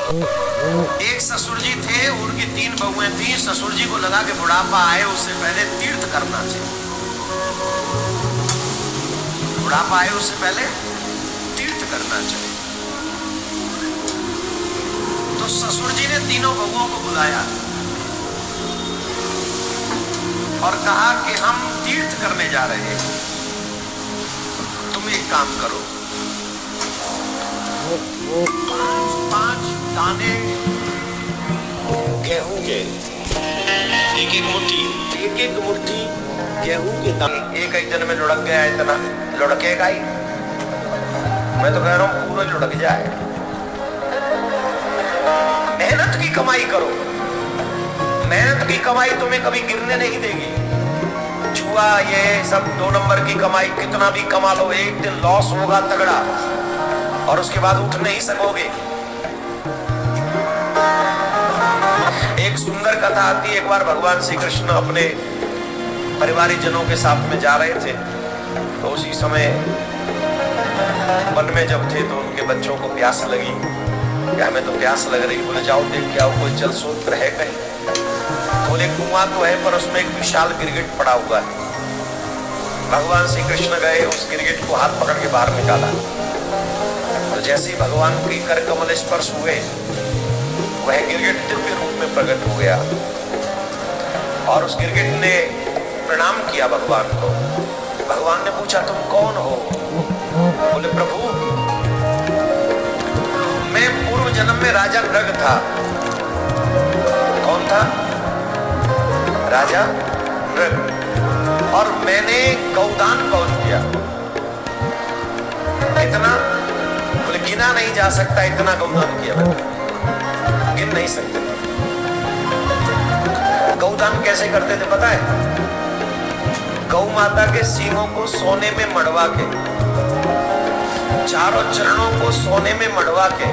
एक ससुर जी थे, उनकी 3 बहुएं थी। ससुर जी को लगा कि बुढ़ापा आए उससे पहले तीर्थ करना चाहिए, बुढ़ापा आए उससे पहले तीर्थ करना चाहिए। तो ससुर जी ने तीनों बहुओं को बुलाया और कहा कि हम तीर्थ करने जा रहे हैं, तुम एक काम करो, 5 दाने गेहूं के, एक मुट्ठी गेहूं के दाने एक ही दिन में लुढ़क गया, इतना लुढ़केगा ही, मैं तो कह रहा हूं पूरा लुढ़क जाए। मेहनत की कमाई करो, मेहनत की कमाई तुम्हें कभी गिरने नहीं देगी। जुआ ये सब 2 नंबर की कमाई कितना भी कमा लो, एक दिन लॉस होगा तगड़ा और उसके बाद उठ नहीं सकोगे। एक सुंदर कथा आती है, एक बार भगवान श्री कृष्ण अपने परिवारिक जनों के साथ में जा रहे थे, तो उसी समय वन में जब थे तो उनके बच्चों को प्यास लगी, क्या हमें तो प्यास लग रही, बोले जाओ देख के आओ कोई जल स्रोत है कहीं। बोले कुआं तो है पर उसमें एक विशाल गिरगिट पड़ा हुआ है। भगवान श्री कृष्ण गए, उस गिरगिट को हाथ पकड़ के बाहर निकाला, तो जैसे ही भगवान की कर कमल स्पर्श हुए, वह गिरगिट दिव्य रूप में प्रकट हो गया और उस गिरगिट ने प्रणाम किया भगवान को। भगवान ने पूछा तुम कौन हो? बोले प्रभु मैं पूर्व जन्म में राजा नृग था। कौन था? राजा नृग। और मैंने गौदान बहुत किया। कितना? बोले गिना नहीं जा सकता, इतना गौदान किया मैंने, गिन नहीं सकते। गौदान कैसे करते थे पता है? गौ माता के सींगों को सोने में मढ़वा के, चारों चरणों को सोने में मढ़वा के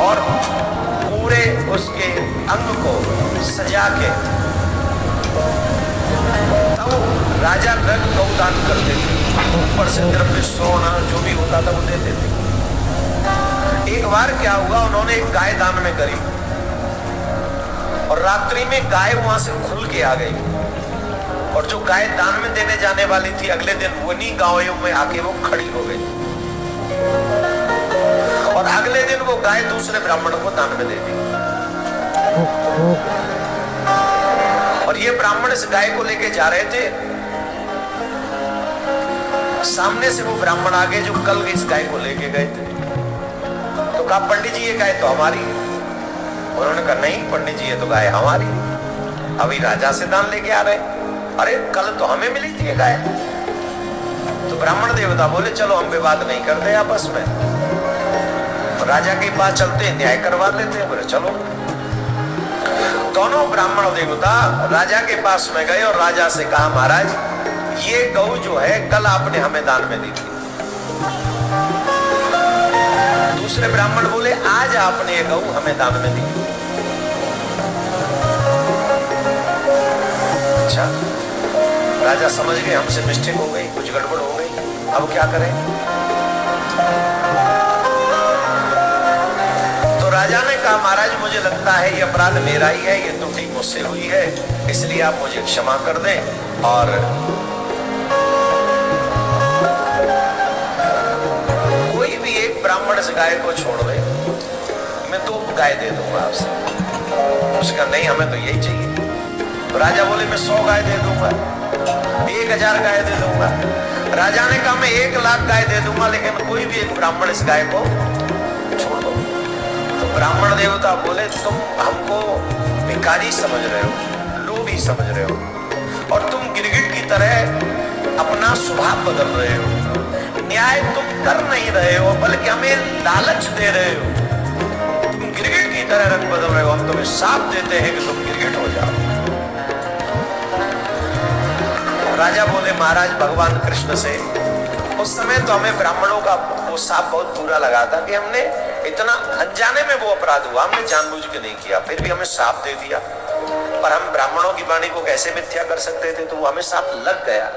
और पूरे उसके अंग को सजा के तब राजा नृग गौदान करते थे। ऊपर से द्रव्य सोना जो भी होता था वो देते थे। एक बार क्या हुआ, उन्होंने एक गाय दान में करी और रात्रि में गाय वहां से खुल के आ गई और जो गाय दान में देने जाने वाली थी अगले दिन उन्हीं गायों में आके वो खड़ी हो गई और अगले दिन वो गाय दूसरे ब्राह्मण को दान में दे दी। और ये ब्राह्मण इस गाय को लेके जा रहे थे, सामने से वो ब्राह्मण आगे जो कल इस गाय को लेके गए थे, तो कहा पंडित जी ये गाय तो हमारी है। उन्होंने कहा नहीं पंडित जी ये तो गाय हमारी, अभी राजा से दान लेके आ रहे। अरे कल तो हमें मिली थी ये गाय। तो ब्राह्मण देवता बोले चलो हम विवाद नहीं करते आपस में, राजा के पास चलते न्याय करवा लेते हैं। बोले चलो। दोनों ब्राह्मण देवता राजा के पास में गए और राजा से कहा महाराज ये गौ जो है कल आपने हमें दान में दी थी। दूसरे ब्राह्मण बोले आज आपने ये गौ हमें दान में दी। अच्छा, राजा समझ गए हमसे मिस्टेक हो गई, कुछ गड़बड़ हो गई, अब क्या करें? तो राजा ने कहा महाराज मुझे लगता है ये अपराध मेरा ही है, ये त्रुटि मुझसे हुई है, इसलिए आप मुझे क्षमा कर दें और कोई भी एक ब्राह्मण इस गाय को छोड़ दे, मैं 2 गाय दे दूंगा आपसे। उसका नहीं हमें तो यही चाहिए। तो राजा बोले मैं 100 गाय दे दूंगा, 1000 गाय दे दूंगा। राजा ने कहा मैं 1 लाख गाय दे दूंगा, लेकिन कोई भी एक ब्राह्मण इस गाय को छोड़ दो। तो ब्राह्मण देवता बोले तुम हमको भिखारी समझ रहे हो, लोभी समझ रहे हो और तुम गिरगिट की तरह अपना स्वभाव बदल रहे हो। न्याय तुम कर नहीं रहे हो बल्कि हमें लालच दे रहे हो। तुम गिरगिट की तरह रंग बदल रहे हो, हम तुम्हें शाप देते हैं कि तुम गिरगिट हो जाओ। राजा बोले महाराज भगवान कृष्ण से, उस समय तो हमें ब्राह्मणों का वो शाप बहुत बुरा लगा था कि हमने इतना अनजाने में वो अपराध हुआ, हमने जानबूझ के नहीं किया, फिर भी हमें शाप दे दिया। पर हम ब्राह्मणों की वाणी को कैसे मिथ्या कर सकते थे, तो वो हमें शाप लग गया।